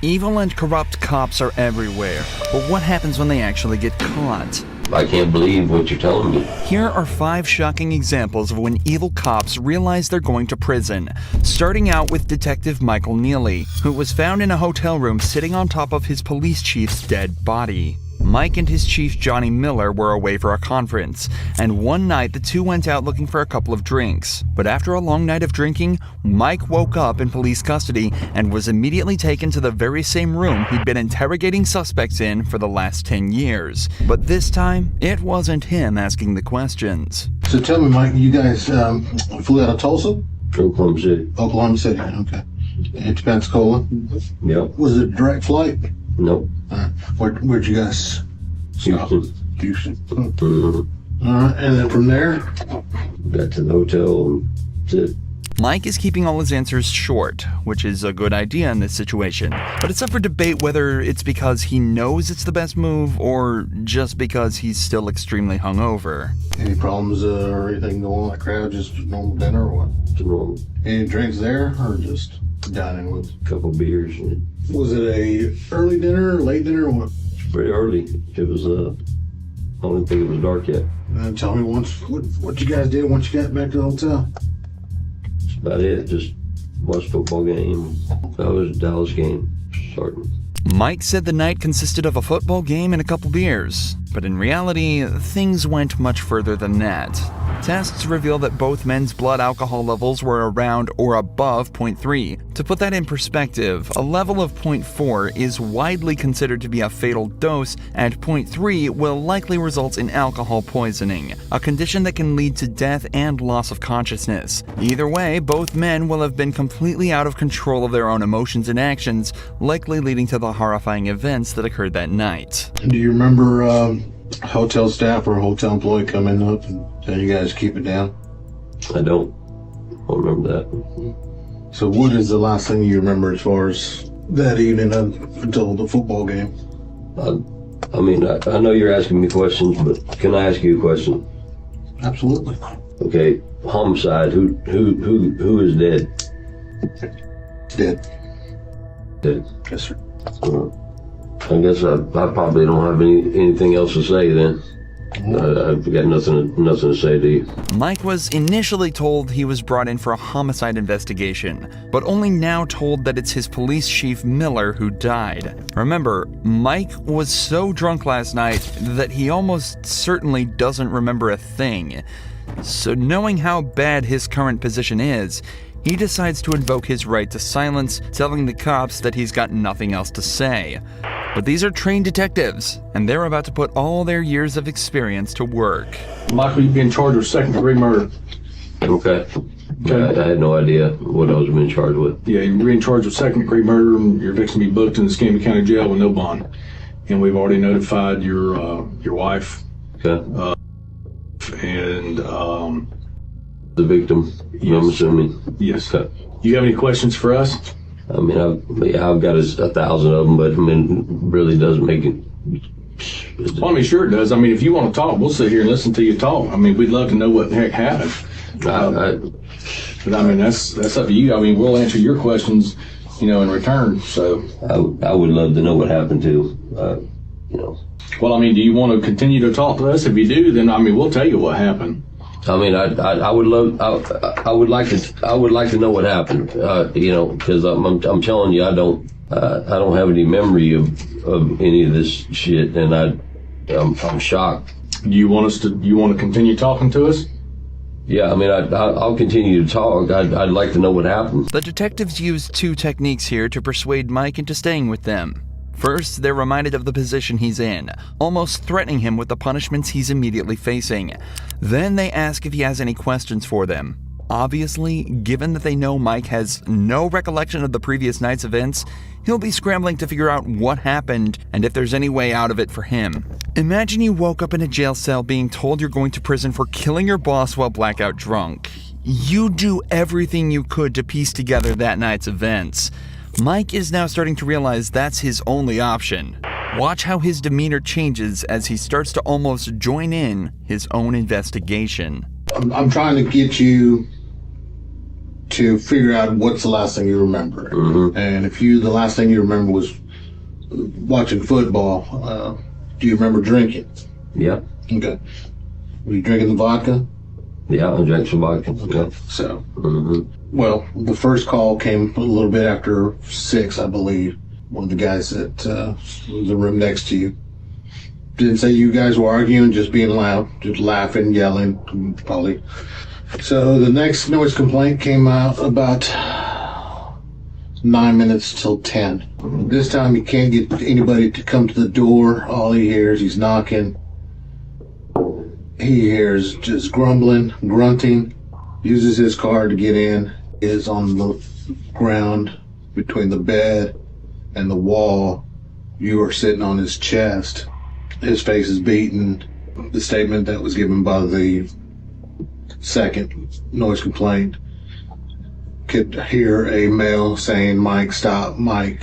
Evil and corrupt cops are everywhere, but what happens when they actually get caught? I can't believe what you're telling me. Here are 5 shocking examples of when evil cops realize they're going to prison, starting out with Detective Michael Neely, who was found in a hotel room sitting on top of his police chief's dead body. Mike and his chief Johnny Miller were away for a conference, and one night the two went out looking for a couple of drinks. But after a long night of drinking, Mike woke up in police custody and was immediately taken to the very same room he'd been interrogating suspects in for the last 10 years. But this time, it wasn't him asking the questions. So tell me, Mike, you guys flew out of Tulsa? Oklahoma City. Oklahoma City, okay. And to Pensacola? Yep. Was it a direct flight? Nope. Where'd you guys stop? Houston. All right, and then from there? Got to the hotel and that's it. Mike is keeping all his answers short, which is a good idea in this situation. But it's up for debate whether it's because he knows it's the best move or just because he's still extremely hungover. Any problems or anything going on at crowd? Just normal dinner or what? It's normal. Any drinks there or just dining with? Couple beers. And Was it a early dinner, late dinner, or what? it's pretty early. It was, I don't think it was dark yet. Tell me what you guys did once you got back to the hotel. That's about it. Just watched football game. That was a Dallas game starting. Mike said the night consisted of a football game and a couple beers, but in reality, things went much further than that. Tests reveal that both men's blood alcohol levels were around or above 0.3. To put that in perspective, a level of 0.4 is widely considered to be a fatal dose, and 0.3 will likely result in alcohol poisoning, a condition that can lead to death and loss of consciousness. Either way, both men will have been completely out of control of their own emotions and actions, likely leading to the horrifying events that occurred that night. Do you remember hotel staff or a hotel employee coming up and telling you guys to keep it down? I don't remember that. So what is the last thing you remember as far as that evening until the football game? I mean, I know you're asking me questions, but can I ask you a question? Absolutely. Okay, homicide. Who is dead? Dead. Dead. Yes, sir. I guess I probably don't have anything else to say then. I've got nothing to say to you. Mike was initially told he was brought in for a homicide investigation, but only now told that it's his police chief Miller who died. Remember, Mike was so drunk last night that he almost certainly doesn't remember a thing. So knowing how bad his current position is, he decides to invoke his right to silence, telling the cops that he's got nothing else to say. But these are trained detectives, and they're about to put all their years of experience to work. Michael, you've been charged with second-degree murder. Okay. I had no idea what I was being charged with. Yeah, you're being charged with second-degree murder, and you're fixing to be booked in the Escambia County Jail with no bond. And we've already notified your wife. Okay. And The victim, Yes. I'm assuming. yes. Okay. You have any questions for us? I mean, I've got 1,000 of them, but I mean, it really doesn't make it. Well, I mean, sure it does. I mean, if you want to talk, we'll sit here and listen to you talk. I mean, we'd love to know what the heck happened. But I mean, that's up to you. I mean, we'll answer your questions, in return. So I would love to know what happened to, Well, I mean, do you want to continue to talk to us? If you do, then I mean, we'll tell you what happened. I mean, I would love, I would like to know what happened, because I'm telling you, I don't have any memory of any of this shit, and I'm shocked. Do you want to continue talking to us? Yeah, I mean, I'll continue to talk. I'd like to know what happened. The detectives use 2 techniques here to persuade Mike into staying with them. First, they're reminded of the position he's in, almost threatening him with the punishments he's immediately facing. Then they ask if he has any questions for them. Obviously, given that they know Mike has no recollection of the previous night's events, he'll be scrambling to figure out what happened and if there's any way out of it for him. Imagine you woke up in a jail cell being told you're going to prison for killing your boss while blackout drunk. You do everything you could to piece together that night's events. Mike is now starting to realize that's his only option. Watch how his demeanor changes as he starts to almost join in his own investigation. I'm trying to get you to figure out what's the last thing you remember. And if the last thing you remember was watching football, do you remember drinking? Yeah. Okay. Were you drinking the vodka? Yeah, I drank some vodka. Yeah. So, well, the first call came a little bit after 6, I believe. One of the guys that was in the room next to you didn't say you guys were arguing, just being loud, just laughing, yelling, probably. So the next noise complaint came out about 9 minutes till 10. This time he can't get anybody to come to the door. All he hears, he's knocking. He hears just grumbling, grunting, uses his car to get in, is on the ground between the bed and the wall. You are sitting on his chest. His face is beaten. The statement that was given by the second noise complaint could hear a male saying, Mike, stop, and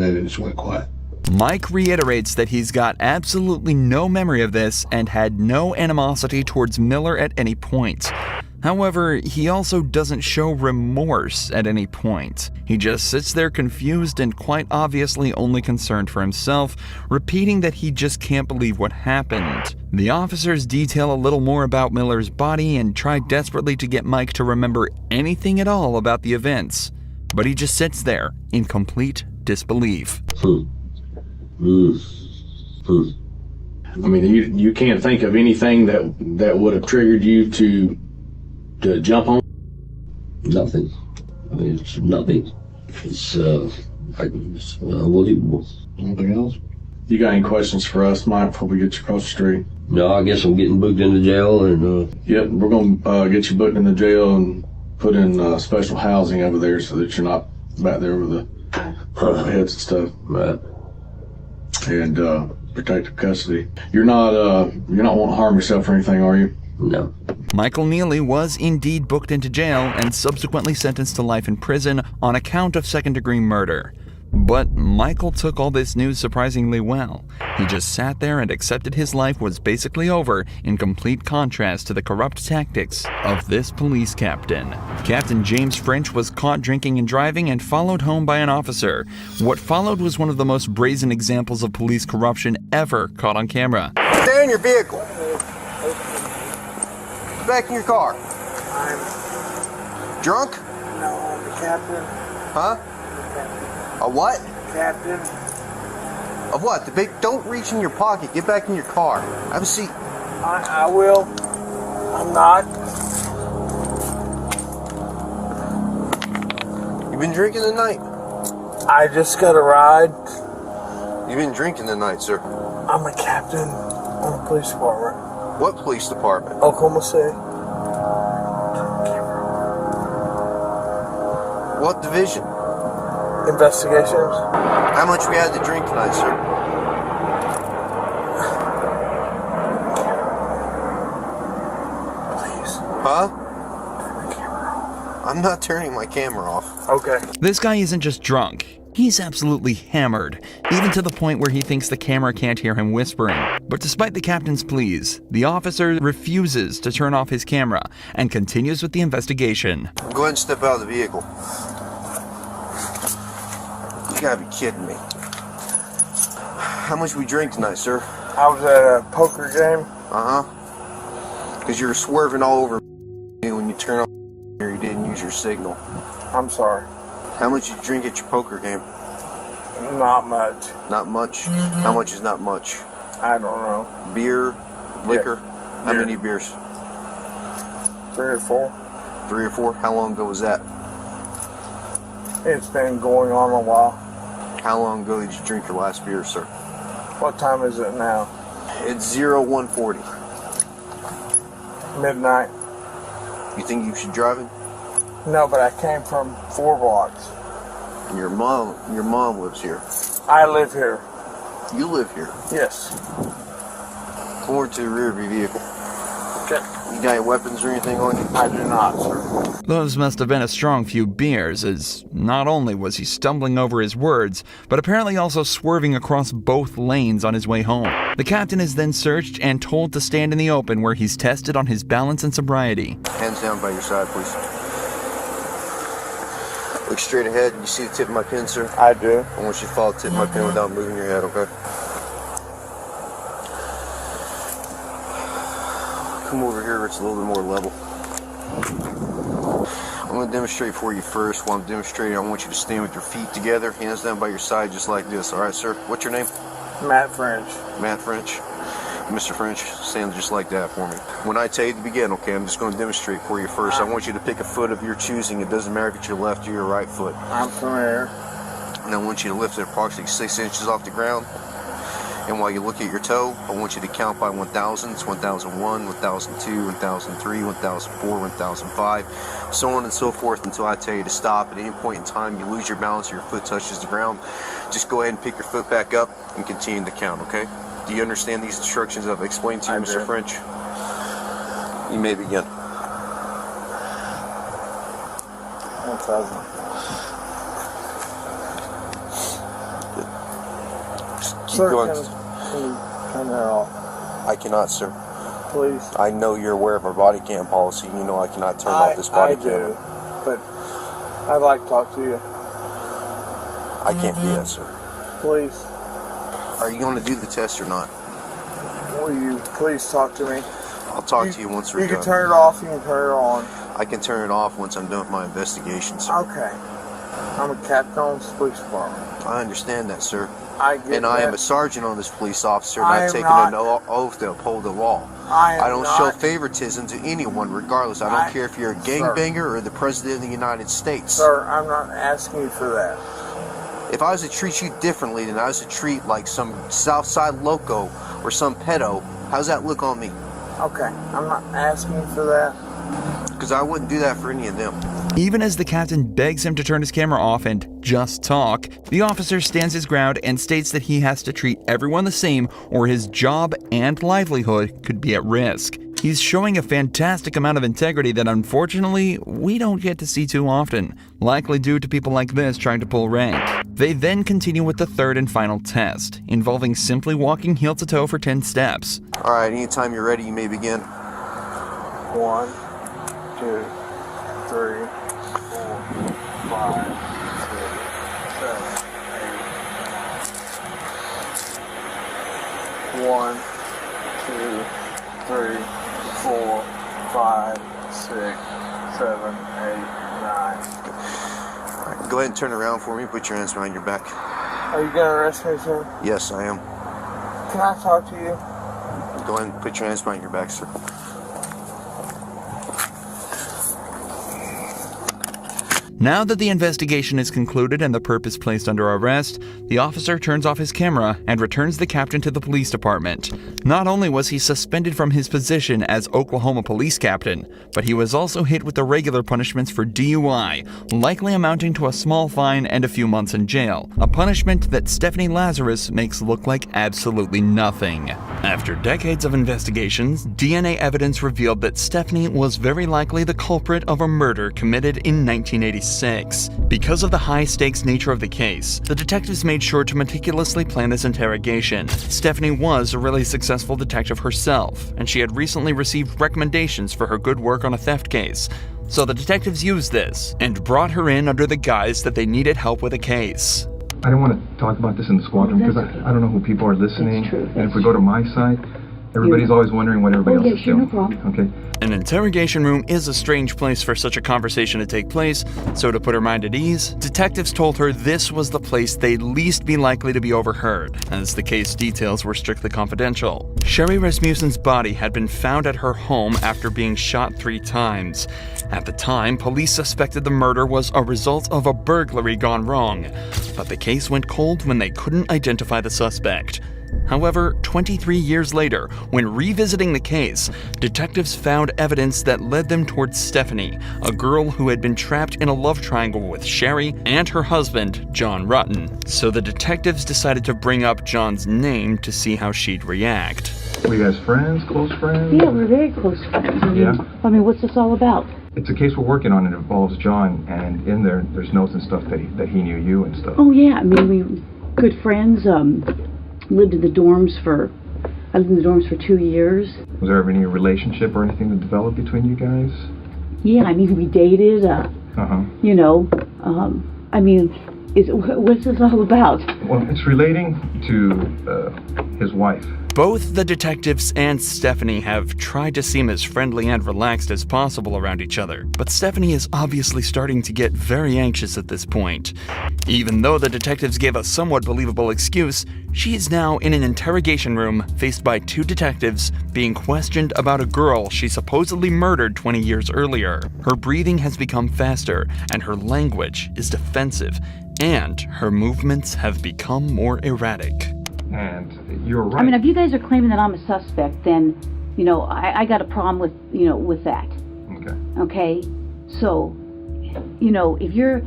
then it just went quiet. Mike reiterates that he's got absolutely no memory of this and had no animosity towards Miller at any point. However, he also doesn't show remorse at any point. He just sits there confused and quite obviously only concerned for himself, repeating that he just can't believe what happened. The officers detail a little more about Miller's body and try desperately to get Mike to remember anything at all about the events, but he just sits there in complete disbelief. I mean, you can't think of anything that would have triggered you to jump on? Nothing. I mean, it's nothing. It's unbelievable. Anything else? You got any questions for us, Mike, before we get you across the street? No, I guess I'm getting booked into jail, and Yep, we're gonna get you booked in the jail and put in special housing over there so that you're not back there with the heads and stuff. right. And protective custody. You're not wanting to harm yourself or anything, are you? No. Michael Neely was indeed booked into jail and subsequently sentenced to life in prison on account of second-degree murder. But Michael took all this news surprisingly well. He just sat there and accepted his life was basically over, in complete contrast to the corrupt tactics of this police captain. Captain James French was caught drinking and driving and followed home by an officer. What followed was one of the most brazen examples of police corruption ever caught on camera. Stay in your vehicle. Get back in your car. I'm Drunk? no, I'm the captain. Huh? A what? Captain. Of what? The big. Don't reach in your pocket. Get back in your car. Have a seat. I will. I'm not. You been drinking tonight? I just got a ride. You been drinking tonight, sir? I'm a captain on the police department. What police department? Oklahoma City. What division? Investigations. How much we had to drink tonight, sir? Please. Huh? Turn the camera off. I'm not turning my camera off. Okay. This guy isn't just drunk. He's absolutely hammered, even to the point where he thinks the camera can't hear him whispering. But despite the captain's pleas, the officer refuses to turn off his camera and continues with the investigation. Go ahead and step out of the vehicle. You gotta be kidding me. How much we drink tonight, sir? I was at a poker game. Uh-huh. Because you were swerving all over me when you turn on here. You didn't use your signal. I'm sorry. How much you drink at your poker game? Not much. Not much? How much is not much? I don't know. Beer? Liquor? How Beer. many beers? 3 or 4. 3 or 4? How long ago was that? It's been going on a while. How long ago did you drink your last beer, sir? What time is it now? It's 0140. Midnight. You think you should drive it? No, but I came from 4 blocks. Your mom lives here. I live here. You live here. Yes. Forward to the rear of your vehicle. Okay. You got any weapons or anything on you? I do not, sir. Those must have been a strong few beers, as not only was he stumbling over his words, but apparently also swerving across both lanes on his way home. The captain is then searched and told to stand in the open where he's tested on his balance and sobriety. Hands down by your side, please. Look straight ahead. You see the tip of my pen, sir? I do. I want you to follow the tip of my pen without moving your head, okay? Come over here where it's a little bit more level. I'm going to demonstrate for you first. While I'm demonstrating, I want you to stand with your feet together, hands down by your side, just like this. All right, sir? What's your name? Matt French. Matt French. Mr. French, stand just like that for me. When I tell you to begin, okay, I'm just going to demonstrate for you first. I want you to pick a foot of your choosing. It doesn't matter if it's your left or your right foot. I'm familiar. And I want you to lift it approximately 6 inches off the ground. And while you look at your toe, I want you to count by 1,000s, 1001, 1002, 1003, 1004, 1005, so on and so forth until I tell you to stop. At any point in time you lose your balance or your foot touches the ground, just go ahead and pick your foot back up and continue to count, okay? Do you understand these instructions I've explained to you, Mr. French? You may begin. 1,000. Keep Sir, going. can you turn that off, I cannot, sir. please? I know you're aware of our body cam policy. You know I cannot turn off this body I camera. do, but I'd like to talk to you. I can't do that, sir. Please, Are you going to do the test or not? will you please talk to me? I'll talk to you once we're You done. can turn it off, you can turn it on. I can turn it off once I'm done with my investigation, sir. Okay. I'm a captain on this police department. I understand that, sir. I get And that. I am a sergeant on this police officer, and I I've am taken not- an oath to uphold the law. I don't am show not- favoritism to anyone, regardless. I don't care if you're a gangbanger or the president of the United States. Sir, I'm not asking you for that. If I was to treat you differently than I was to treat like some Southside loco or some pedo, how's that look on me? Okay, I'm not asking you for that. Because I wouldn't do that for any of them. Even as the captain begs him to turn his camera off and just talk, the officer stands his ground and states that he has to treat everyone the same or his job and livelihood could be at risk. He's showing a fantastic amount of integrity that unfortunately we don't get to see too often, likely due to people like this trying to pull rank. They then continue with the third and final test, involving simply walking heel to toe for 10 steps. Alright, anytime you're ready, you may begin. 1, 2, 3, 4, 5, 6, 7, 8. 1, 2, 3, 4, 5, 6, 7, 8, 9. Alright, go ahead and turn around for me. Put your hands behind your back. Are you gonna arrest me, sir? Yes, I am. Can I talk to you? Go ahead and put your hands behind your back, sir. Now that the investigation is concluded and the perp is placed under arrest, the officer turns off his camera and returns the captain to the police department. Not only was he suspended from his position as Oklahoma police captain, but he was also hit with the regular punishments for DUI, likely amounting to a small fine and a few months in jail, a punishment that Stephanie Lazarus makes look like absolutely nothing. After decades of investigations, DNA evidence revealed that Stephanie was very likely the culprit of a murder committed in 1986. Because of the high-stakes nature of the case, the detectives made sure to meticulously plan this interrogation. Stephanie was a really successful detective herself, and she had recently received recommendations for her good work on a theft case. So the detectives used this, and brought her in under the guise that they needed help with a case. I don't want to talk about this in the squadron because I don't know who people are listening. That's true. And if we go to my side, everybody's always wondering what everybody else is doing. No problem. Okay? An interrogation room is a strange place for such a conversation to take place, so to put her mind at ease, detectives told her this was the place they'd least be likely to be overheard, as the case details were strictly confidential. Sherry Rasmussen's body had been found at her home after being shot 3 times. At the time, police suspected the murder was a result of a burglary gone wrong, but the case went cold when they couldn't identify the suspect. However, 23 years later, when revisiting the case, detectives found evidence that led them towards Stephanie, a girl who had been trapped in a love triangle with Sherry and her husband, John Rutten. So the detectives decided to bring up John's name to see how she'd react. Were you guys friends, close friends? Yeah, we're very close friends. I mean, what's this all about? It's a case we're working on. It involves John, and in there's notes and stuff that he knew you and stuff. Oh yeah, I mean, we were good friends. Lived in the dorms for 2 years. Was there ever any relationship or anything that developed between you guys? Yeah, I mean, we dated. You know, I mean, what's this all about? Well, it's relating to his wife. Both the detectives and Stephanie have tried to seem as friendly and relaxed as possible around each other, but Stephanie is obviously starting to get very anxious at this point. Even though the detectives gave a somewhat believable excuse, she is now in an interrogation room faced by 2 detectives being questioned about a girl she supposedly murdered 20 years earlier. Her breathing has become faster, and her language is defensive, and her movements have become more erratic. And you're right. I mean, if you guys are claiming that I'm a suspect, then, you know, I got a problem with, you know, with that. Okay. Okay? So, you know, if you're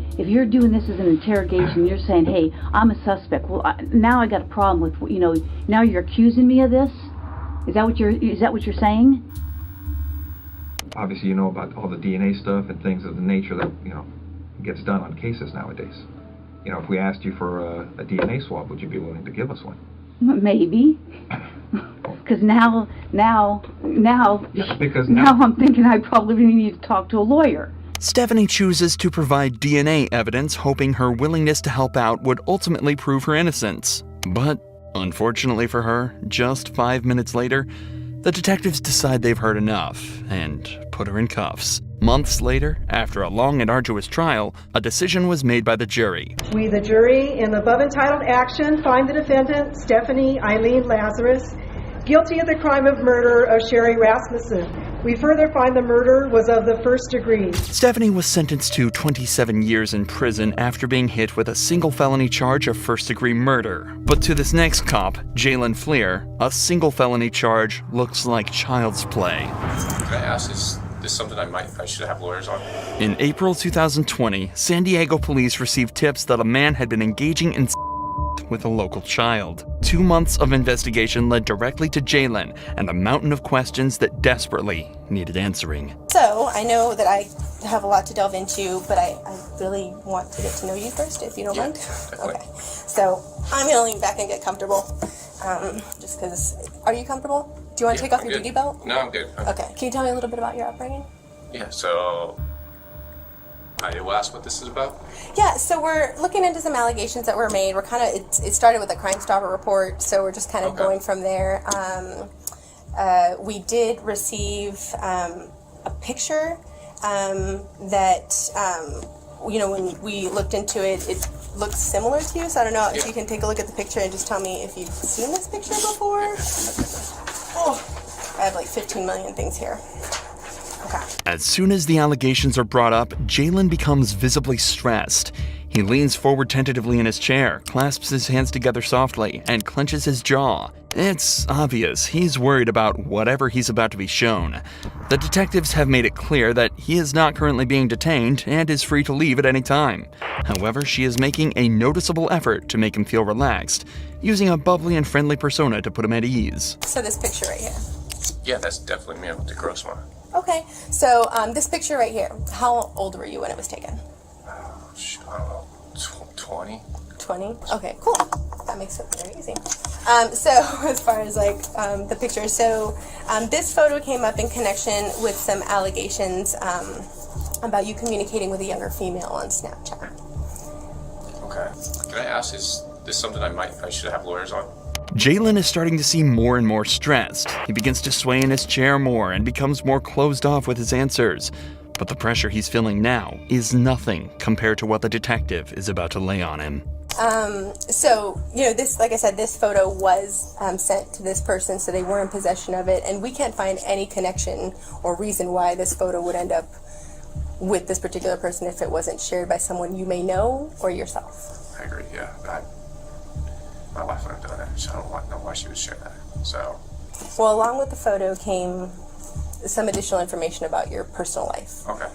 doing this as an interrogation, you're saying, hey, I'm a suspect. Well, now I got a problem with, you know, now you're accusing me of this? Is that what you're saying? Obviously, you know about all the DNA stuff and things of the nature that, you know, gets done on cases nowadays. You know, if we asked you for a DNA swab, would you be willing to give us one? Maybe. Because now I'm thinking I probably need to talk to a lawyer. Stephanie chooses to provide DNA evidence, hoping her willingness to help out would ultimately prove her innocence. But, unfortunately for her, just 5 minutes later, the detectives decide they've heard enough and put her in cuffs. Months later, after a long and arduous trial, a decision was made by the jury. We, the jury, in the above entitled action, find the defendant, Stephanie Eileen Lazarus, guilty of the crime of murder of Sherry Rasmussen. We further find the murder was of the first degree. Stephanie was sentenced to 27 years in prison after being hit with a single felony charge of first-degree murder. But to this next cop, Jalen Fleer, a single felony charge looks like child's play. Can I ask, is this something I should have lawyers on? In April 2020, San Diego police received tips that a man had been engaging in with a local child. 2 months of investigation led directly to Jalen and a mountain of questions that desperately needed answering. So, I know that I have a lot to delve into, but I really want to get to know you first, if you don't mind. Definitely. Okay. So, I'm going to lean back and get comfortable. Just because... Are you comfortable? Do you want to take off your duty belt? No, I'm good. Okay. Can you tell me a little bit about your upbringing? Yeah, so... I will ask what this is about? Yeah, so we're looking into some allegations that were made. We're kind of... It started with a Crime Stopper report, so we're just kind of going from there. We did receive a picture that, you know, when we looked into it, it looks similar to you. So I don't know if you can take a look at the picture and just tell me if you've seen this picture before. Oh, I have like 15 million things here. Okay. As soon as the allegations are brought up, Jalen becomes visibly stressed. He leans forward tentatively in his chair, clasps his hands together softly, and clenches his jaw. It's obvious he's worried about whatever he's about to be shown. The detectives have made it clear that he is not currently being detained and is free to leave at any time. However, she is making a noticeable effort to make him feel relaxed, using a bubbly and friendly persona to put him at ease. So this picture right here. Yeah, that's definitely me with the gross one. Okay, so this picture right here, how old were you when it was taken? I don't know, 20? 20? Okay, cool. That makes it very easy. So as far as like the picture, so this photo came up in connection with some allegations about you communicating with a younger female on Snapchat. Okay. Can I ask, is this something I should have lawyers on? Jalen is starting to seem more and more stressed. He begins to sway in his chair more and becomes more closed off with his answers. But the pressure he's feeling now is nothing compared to what the detective is about to lay on him. So, you know, this, like I said, this photo was sent to this person, so they were in possession of it, and we can't find any connection or reason why this photo would end up with this particular person if it wasn't shared by someone you may know or yourself. I agree, yeah. My wife wouldn't have done that, so I don't know why she would share that. So, well, along with the photo came some additional information about your personal life. Okay.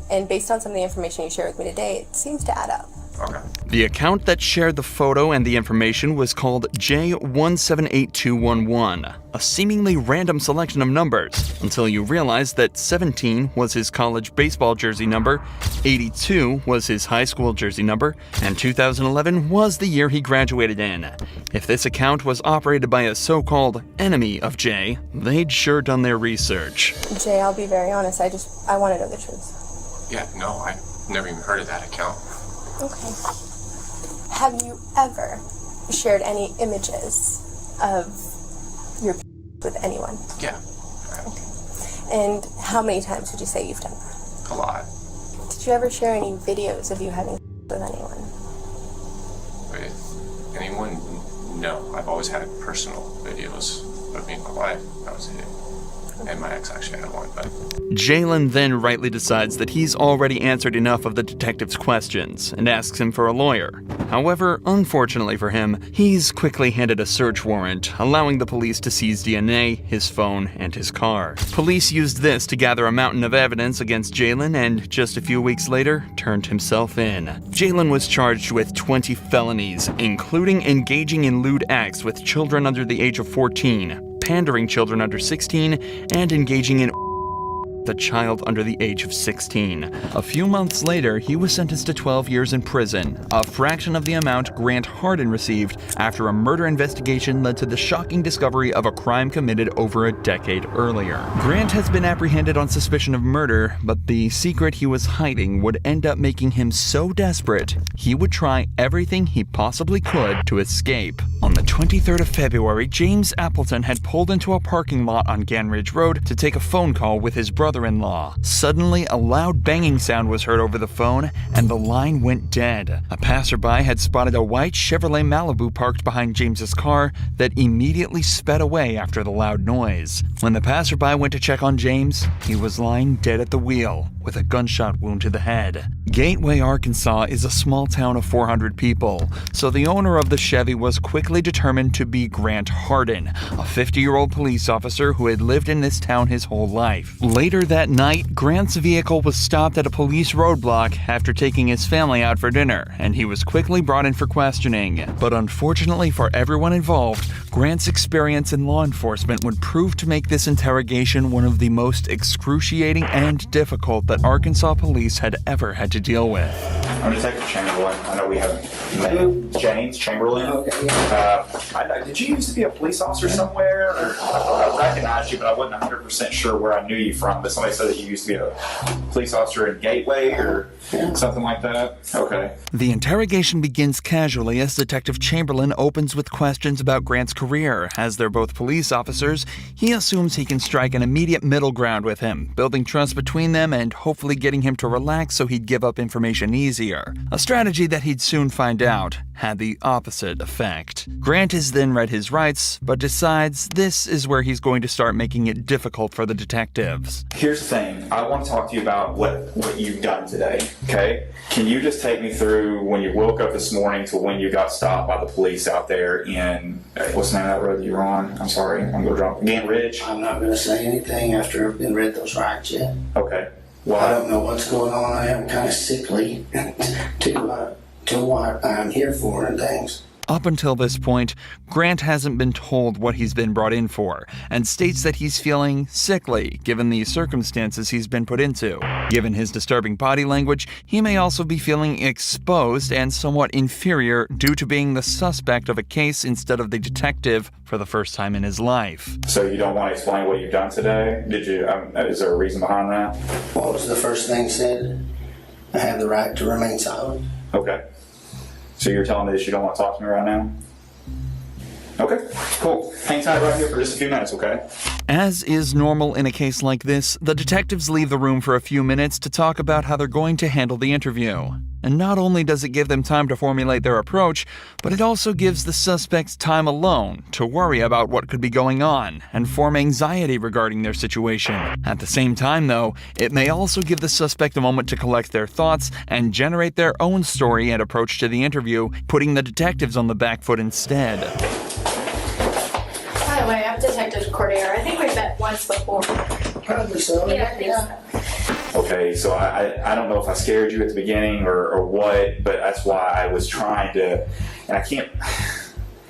And based on some of the information you shared with me today, it seems to add up. Okay. The account that shared the photo and the information was called J178211, a seemingly random selection of numbers, until you realize that 17 was his college baseball jersey number, 82 was his high school jersey number, and 2011 was the year he graduated in. If this account was operated by a so-called enemy of Jay, they'd sure done their research. Jay, I'll be very honest, I want to know the truth. Yeah, no, I've never even heard of that account. Okay. Have you ever shared any images of your with anyone? Yeah. Okay. And how many times would you say you've done that? A lot. Did you ever share any videos of you having with anyone? With anyone? No. I've always had personal videos of me and my wife. That was it. And my ex actually had one, but... Jalen then rightly decides that he's already answered enough of the detective's questions and asks him for a lawyer. However, unfortunately for him, he's quickly handed a search warrant, allowing the police to seize DNA, his phone, and his car. Police used this to gather a mountain of evidence against Jalen and, just a few weeks later, turned himself in. Jalen was charged with 20 felonies, including engaging in lewd acts with children under the age of 14, pandering children under 16, and engaging in the child under the age of 16. A few months later, he was sentenced to 12 years in prison, a fraction of the amount Grant Hardin received after a murder investigation led to the shocking discovery of a crime committed over a decade earlier. Grant has been apprehended on suspicion of murder, but the secret he was hiding would end up making him so desperate, he would try everything he possibly could to escape. On the 23rd of February, James Appleton had pulled into a parking lot on Ganridge Road to take a phone call with his brother-in-law. Suddenly, a loud banging sound was heard over the phone, and the line went dead. A passerby had spotted a white Chevrolet Malibu parked behind James's car that immediately sped away after the loud noise. When the passerby went to check on James, he was lying dead at the wheel, with a gunshot wound to the head. Gateway, Arkansas is a small town of 400 people, so the owner of the Chevy was quickly determined to be Grant Hardin, a 50-year-old police officer who had lived in this town his whole life. Later that night, Grant's vehicle was stopped at a police roadblock after taking his family out for dinner, and he was quickly brought in for questioning. But unfortunately for everyone involved, Grant's experience in law enforcement would prove to make this interrogation one of the most excruciating and difficult that Arkansas police had ever had to deal with. I'm Detective Chamberlain. I know we haven't met. James Chamberlain. Okay. Did you used to be a police officer somewhere? Or, I recognized you, but I wasn't 100% sure where I knew you from. But somebody said that you used to be a police officer in Gateway or something like that. Okay. The interrogation begins casually as Detective Chamberlain opens with questions about Grant's career. As they're both police officers, he assumes he can strike an immediate middle ground with him, building trust between them and hopefully getting him to relax so he'd give up information easier. A strategy that he'd soon find out had the opposite effect. Grant is then read his rights, but decides this is where he's going to start making it difficult for the detectives. Here's the thing. I want to talk to you about what you've done today, okay? Can you just take me through when you woke up this morning to when you got stopped by the police out there in, what's the name of that road that you're on? I'm sorry, I'm going to drop Ganridge. I'm not going to say anything after I've been read those rights yet. Okay. Well, I don't know what's going on. I am kind of sickly to what I'm here for and things. Up until this point, Grant hasn't been told what he's been brought in for, and states that he's feeling sickly given the circumstances he's been put into. Given his disturbing body language, he may also be feeling exposed and somewhat inferior due to being the suspect of a case instead of the detective for the first time in his life. So you don't want to explain what you've done today? Did you? Is there a reason behind that? What was the first thing said? I have the right to remain silent. Okay. So you're telling me that you don't want to talk to me right now? Okay, cool. Hang tight right here for just a few minutes, okay? As is normal in a case like this, the detectives leave the room for a few minutes to talk about how they're going to handle the interview. And not only does it give them time to formulate their approach, but it also gives the suspects time alone to worry about what could be going on and form anxiety regarding their situation. At the same time, though, it may also give the suspect a moment to collect their thoughts and generate their own story and approach to the interview, putting the detectives on the back foot instead. By the way, I'm Detective Cordier. I think we've met once before. Probably so. Yeah, I think so. Okay, so I don't know if I scared you at the beginning or what, but that's why I was trying to, and I can't.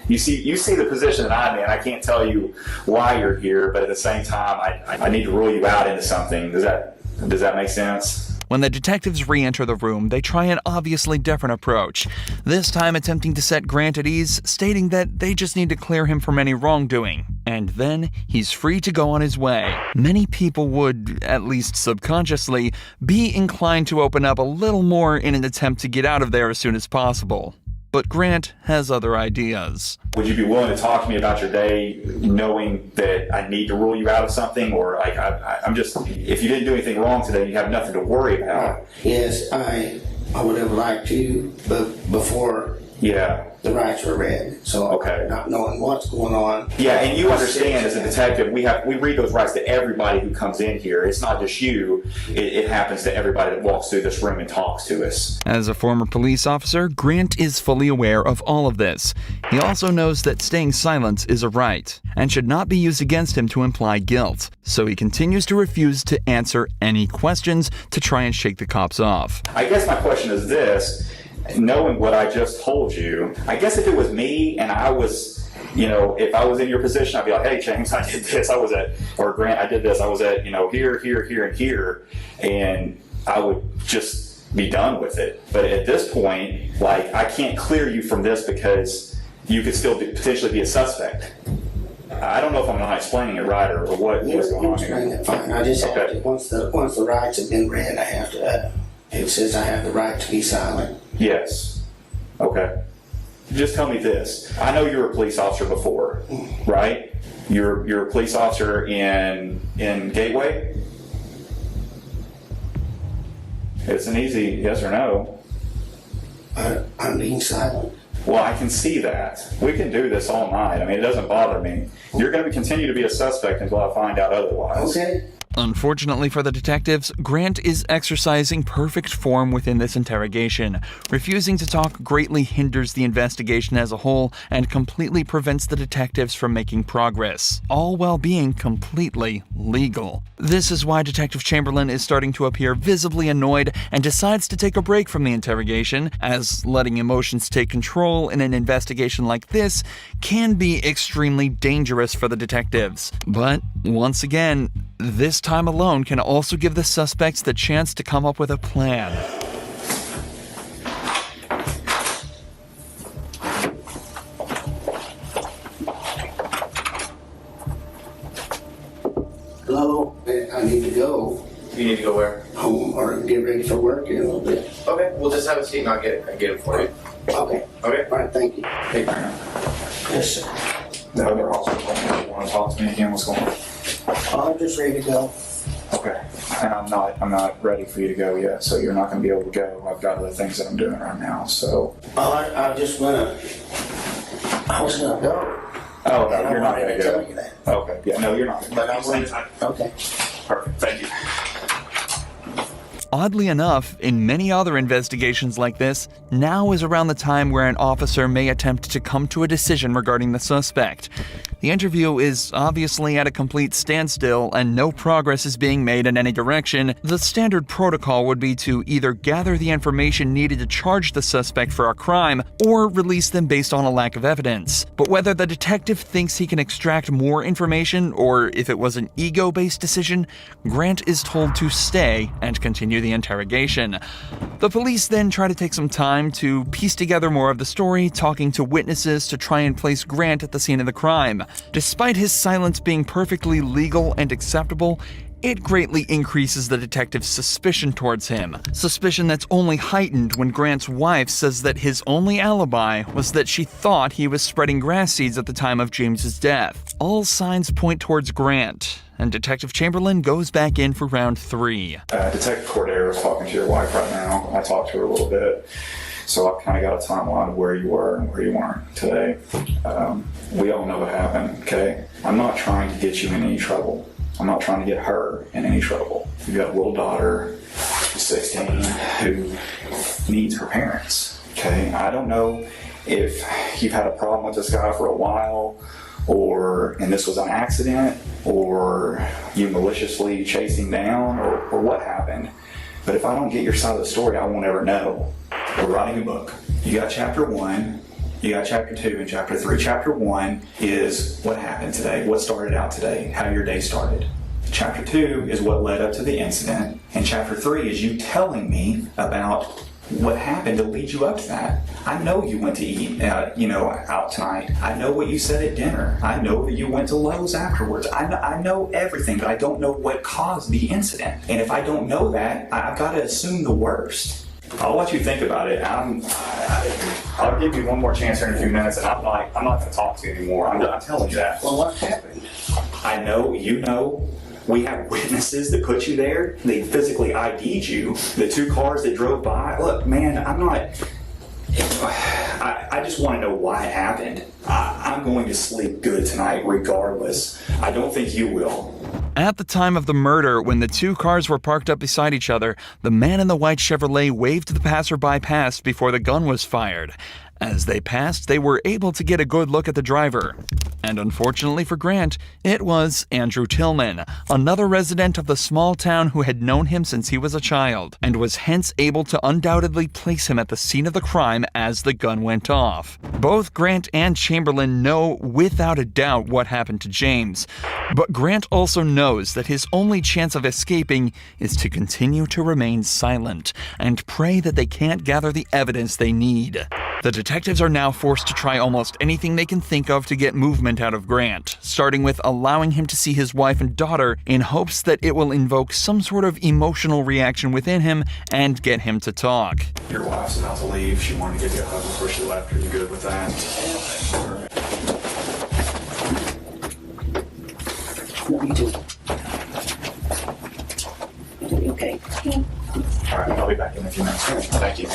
You see the position that I'm in. I can't tell you why you're here, but at the same time, I need to rule you out into something. Does that make sense? When the detectives re-enter the room, they try an obviously different approach, this time attempting to set Grant at ease, stating that they just need to clear him from any wrongdoing, and then he's free to go on his way. Many people would, at least subconsciously, be inclined to open up a little more in an attempt to get out of there as soon as possible. But Grant has other ideas. Would you be willing to talk to me about your day, knowing that I need to rule you out of something, or like I'm just, if you didn't do anything wrong today, you have nothing to worry about? Yes, I would have liked to, but before the rights were read, so not knowing what's going on. Yeah, and you understand as a detective, we read those rights to everybody who comes in here. It's not just you. It happens to everybody that walks through this room and talks to us. As a former police officer, Grant is fully aware of all of this. He also knows that staying silent is a right and should not be used against him to imply guilt. So he continues to refuse to answer any questions to try and shake the cops off. I guess my question is this. Knowing what I just told you, I guess if it was me and I was, if I was in your position, I'd be like, hey, James, I did this. Or Grant, I did this. I was at, here, here, and here. And I would just be done with it. But at this point, like, I can't clear you from this because you could still potentially be a suspect. I don't know if I'm not explaining it right or what was going on here. It fine. I just have to, once the rights have been read, I have to, it says I have the right to be silent. Yes. Okay. Just tell me this. I know you were a police officer before, right? You're a police officer in Gateway? It's an easy yes or no. I'm being silent. Well, I can see that. We can do this all night. I mean, it doesn't bother me. You're going to continue to be a suspect until I find out otherwise. Okay. Unfortunately for the detectives, Grant is exercising perfect form within this interrogation. Refusing to talk greatly hinders the investigation as a whole and completely prevents the detectives from making progress, all while being completely legal. This is why Detective Chamberlain is starting to appear visibly annoyed and decides to take a break from the interrogation, as letting emotions take control in an investigation like this can be extremely dangerous for the detectives. But once again, this time alone can also give the suspects the chance to come up with a plan. Hello, I need to go. You need to go where? Home or get ready for work in a little bit. Okay, we'll just have a seat and I'll get it for you. Okay. Okay. All right, thank you. Hey, Brian. Yes, sir. The other officer told me you want to talk to me again. What's going on? I'm just ready to go. Okay. And I'm not ready for you to go yet, so you're not going to be able to go. I've got other things that I'm doing right now, so. I was gonna go. Oh, no, you're not going to tell go. you that. Okay. Yeah, no, you're not. But I'm going to. Okay. Perfect. Thank you. Oddly enough, in many other investigations like this, now is around the time where an officer may attempt to come to a decision regarding the suspect. The interview is obviously at a complete standstill and no progress is being made in any direction. The standard protocol would be to either gather the information needed to charge the suspect for a crime or release them based on a lack of evidence. But whether the detective thinks he can extract more information or if it was an ego-based decision, Grant is told to stay and continue the interrogation. The police then try to take some time to piece together more of the story, talking to witnesses to try and place Grant at the scene of the crime. Despite his silence being perfectly legal and acceptable, it greatly increases the detective's suspicion towards him. Suspicion that's only heightened when Grant's wife says that his only alibi was that she thought he was spreading grass seeds at the time of James's death. All signs point towards Grant, and Detective Chamberlain goes back in for round 3. Detective Cordero is talking to your wife right now. I talked to her a little bit. So I've kind of got a timeline of where you were and where you weren't today. We all know what happened, okay? I'm not trying to get you in any trouble. I'm not trying to get her in any trouble. You've got a little daughter, 16, who needs her parents, okay? I don't know if you've had a problem with this guy for a while and this was an accident, or you maliciously chasing down, or what happened. But if I don't get your side of the story, I won't ever know. We're writing a book. You got chapter 1, you got chapter 2, and chapter 3. Chapter 1 is what happened today, what started out today, how your day started. Chapter 2 is what led up to the incident, and chapter 3 is you telling me about what happened to lead you up to that. I know you went to eat, out tonight. I know what you said at dinner. I know that you went to Lowe's afterwards. I know everything, but I don't know what caused the incident. And if I don't know that, I've got to assume the worst. I'll let you think about it. I'll give you one more chance here in a few minutes, and I'm not going to talk to you anymore. I'm telling you that. Well, what happened? I know, you know. We have witnesses that put you there. They physically ID'd you. The 2 cars that drove by. Look, man, I just want to know why it happened. I'm going to sleep good tonight regardless. I don't think you will. At the time of the murder, when the 2 cars were parked up beside each other, the man in the white Chevrolet waved the passerby past before the gun was fired. As they passed, they were able to get a good look at the driver. And unfortunately for Grant, it was Andrew Tillman, another resident of the small town who had known him since he was a child, and was hence able to undoubtedly place him at the scene of the crime as the gun went off. Both Grant and Chamberlain know without a doubt what happened to James, but Grant also knows that his only chance of escaping is to continue to remain silent and pray that they can't gather the evidence they need. The detectives are now forced to try almost anything they can think of to get movement out of Grant, starting with allowing him to see his wife and daughter in hopes that it will invoke some sort of emotional reaction within him and get him to talk. Your wife's about to leave. She wanted to give you a hug before she left. Are you good with that? Okay. All right, I'll be back in a few minutes. Thank you.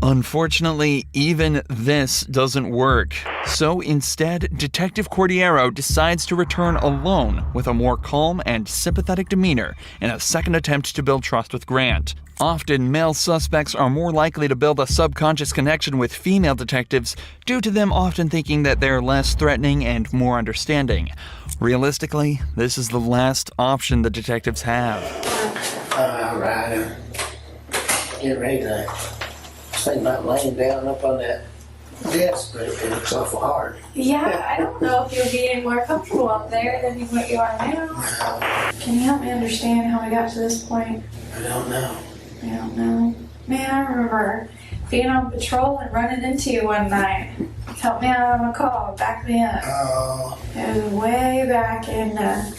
Unfortunately, even this doesn't work. So instead, Detective Cordiero decides to return alone with a more calm and sympathetic demeanor in a second attempt to build trust with Grant. Often, male suspects are more likely to build a subconscious connection with female detectives due to them often thinking that they're less threatening and more understanding. Realistically, this is the last option the detectives have. All right. Get ready to think about laying down up on that desk, but it looks awful hard. Yeah, I don't know if you'll be any more comfortable up there than what you are now. Can you help me understand how we got to this point? I don't know. I don't know. Man, I remember being on patrol and running into you one night. Help me out on a call, back me up. Oh. It was way back in, I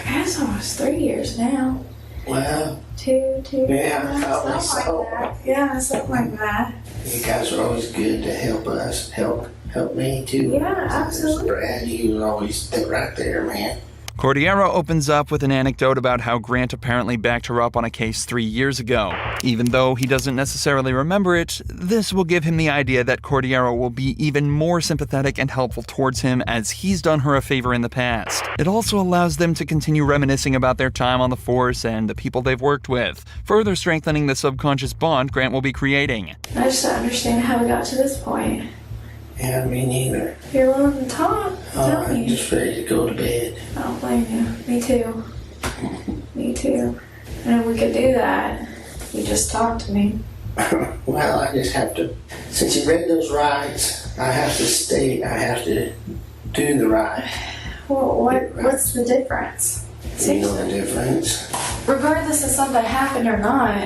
guess almost 3 years now. Well. Two. Yeah, probably so. Like that. Yeah, something like that. You guys are always good to help us, help me too. Yeah, absolutely. Brad, you always right there, man. Cordiero opens up with an anecdote about how Grant apparently backed her up on a case 3 years ago. Even though he doesn't necessarily remember it, this will give him the idea that Cordiero will be even more sympathetic and helpful towards him as he's done her a favor in the past. It also allows them to continue reminiscing about their time on the force and the people they've worked with, further strengthening the subconscious bond Grant will be creating. I just don't understand how we got to this point. Yeah, me neither. You're willing to talk? Tell I'm me. just ready to go to bed. I don't blame you. Me too. Me too. And we could do that. You just talk to me. Well, I just have to, since you read those rights, I have to do the right. Well, what's the difference? You know the difference. Regardless of something happened or not,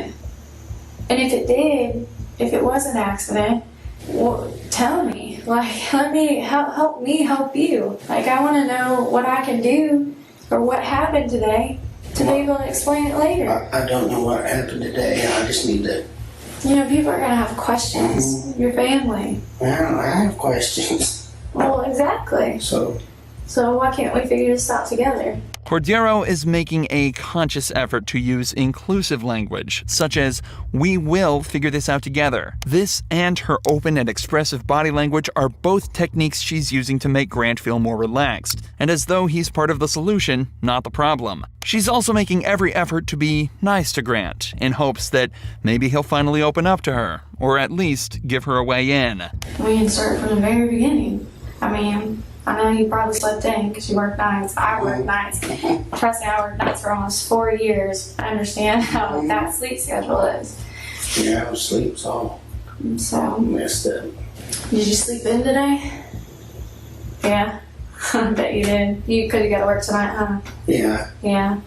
and if it did, if it was an accident, well, tell me. Like, let me help me help you. Like, I want to know what I can do or what happened today to be able to explain it later. I don't know what happened today. I just need to. You know, people are going to have questions. Mm-hmm. Your family. Well, I have questions. Well, exactly. So why can't we figure this out together? Cordiero is making a conscious effort to use inclusive language, such as, "We will figure this out together." This and her open and expressive body language are both techniques she's using to make Grant feel more relaxed, and as though he's part of the solution, not the problem. She's also making every effort to be nice to Grant, in hopes that maybe he'll finally open up to her, or at least give her a way in. We can start from the very beginning. I mean, I know you probably slept in because you work nights. I work nights. Trust me, I worked nights for almost 4 years. I understand how that sleep schedule is. Yeah, sleep's all So, messed up. did you sleep in today? Yeah, I bet you did. You could have got to work tonight, huh? Yeah, Yeah.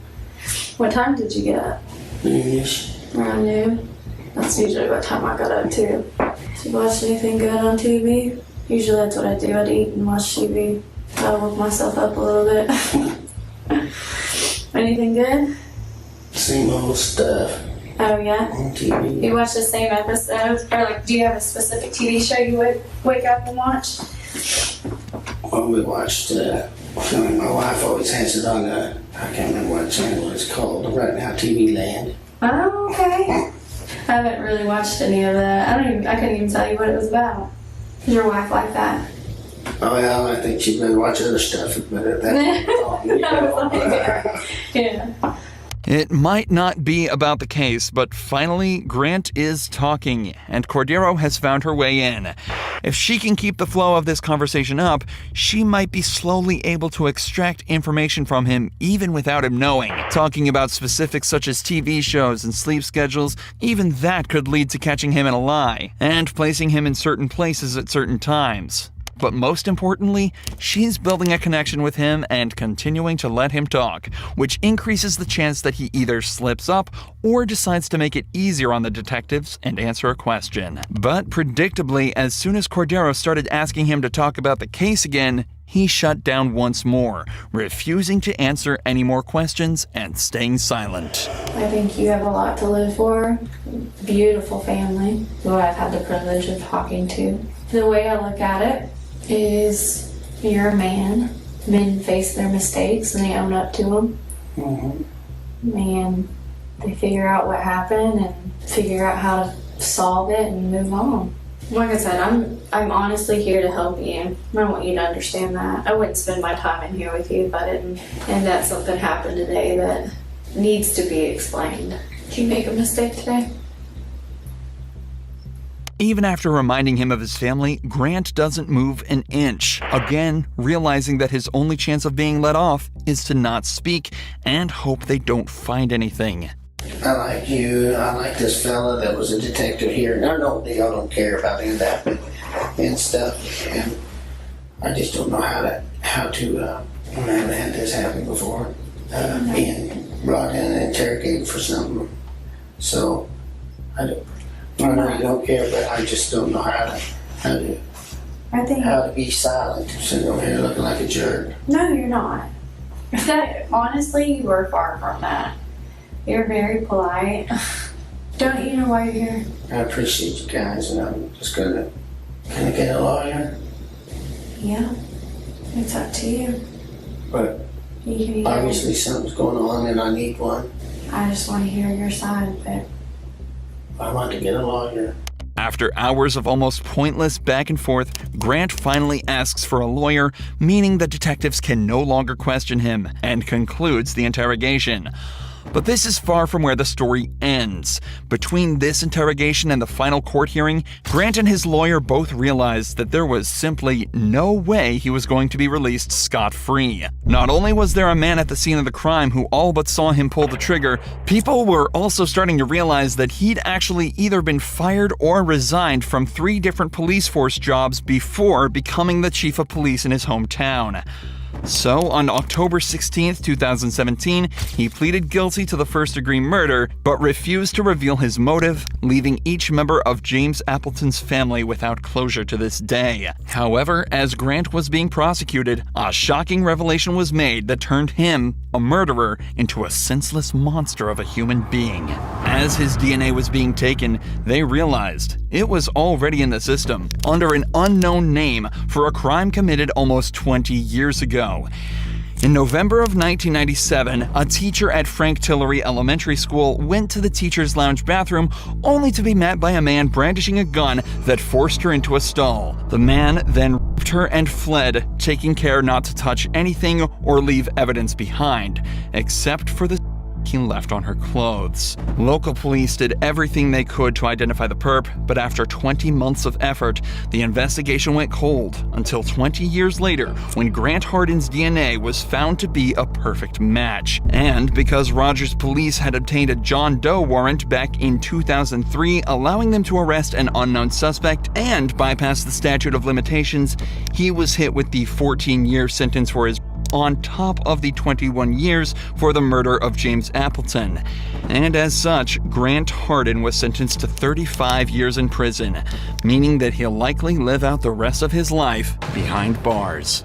What time did you get up? noonish. Around noon. That's usually what time I got up too. Did you watch anything good on TV? Usually that's what I do. I'd eat and watch TV. I woke myself up a little bit. Anything good? Same old stuff Oh yeah. on TV. You watch the same episodes, or like, do you have a specific TV show you would wake up and watch? Well, we watched, my wife always has it on, I can't remember what channel it's called, Right Now TV Land. Oh, okay. I haven't really watched any of that. I couldn't even tell you what it was about. Is your wife like that? Oh, well, I think she'd better watch other stuff, but that's all. Yeah. It might not be about the case, but finally, Grant is talking, and Cordero has found her way in. If she can keep the flow of this conversation up, she might be slowly able to extract information from him even without him knowing. Talking about specifics such as TV shows and sleep schedules, even that could lead to catching him in a lie, and placing him in certain places at certain times. But most importantly, she's building a connection with him and continuing to let him talk, which increases the chance that he either slips up or decides to make it easier on the detectives and answer a question. But predictably, as soon as Cordero started asking him to talk about the case again, he shut down once more, refusing to answer any more questions and staying silent. I think you have a lot to live for. Beautiful family, who I've had the privilege of talking to. The way I look at it is, you're a man. Men face their mistakes and they own up to them. Mm-hmm. And they figure out what happened and figure out how to solve it and move on. Like I said, I'm honestly here to help you. I want you to understand that. I wouldn't spend my time in here with you if I didn't. And that something happened today that needs to be explained. Did you make a mistake today? Even after reminding him of his family, Grant doesn't move an inch, again realizing that his only chance of being let off is to not speak and hope they don't find anything. I like you. I like this fella that was a detective here. And I know y'all don't care about any of that and stuff. And I just don't know how to I haven't had this happen before. Being brought in and interrogated for something. So I know you don't care, but I just don't know how to be silent. Sitting over here looking like a jerk. No, you're not. Honestly, you are far from that. You're very polite. Don't you know why you're here? I appreciate you guys, and I'm just gonna get a lawyer. Yeah, it's up to you. But You can obviously something's going on, and I need one. I just want to hear your side, but I want to get a lawyer. After hours of almost pointless back and forth, Grant finally asks for a lawyer, meaning the detectives can no longer question him, and concludes the interrogation. But this is far from where the story ends. Between this interrogation and the final court hearing, Grant and his lawyer both realized that there was simply no way he was going to be released scot-free. Not only was there a man at the scene of the crime who all but saw him pull the trigger, people were also starting to realize that he'd actually either been fired or resigned from 3 different police force jobs before becoming the chief of police in his hometown. So, on October 16th, 2017, he pleaded guilty to the first-degree murder, but refused to reveal his motive, leaving each member of James Appleton's family without closure to this day. However, as Grant was being prosecuted, a shocking revelation was made that turned him, a murderer, into a senseless monster of a human being. As his DNA was being taken, they realized it was already in the system, under an unknown name, for a crime committed almost 20 years ago. In November of 1997, a teacher at Frank Tillery Elementary School went to the teacher's lounge bathroom only to be met by a man brandishing a gun that forced her into a stall. The man then raped her and fled, taking care not to touch anything or leave evidence behind, except for the he left on her clothes. Local police did everything they could to identify the perp, but after 20 months of effort, the investigation went cold until 20 years later when Grant Hardin's DNA was found to be a perfect match. And because Rogers police had obtained a John Doe warrant back in 2003, allowing them to arrest an unknown suspect and bypass the statute of limitations, he was hit with the 14-year sentence for his on top of the 21 years for the murder of James Appleton. And as such, Grant Hardin was sentenced to 35 years in prison, meaning that he'll likely live out the rest of his life behind bars.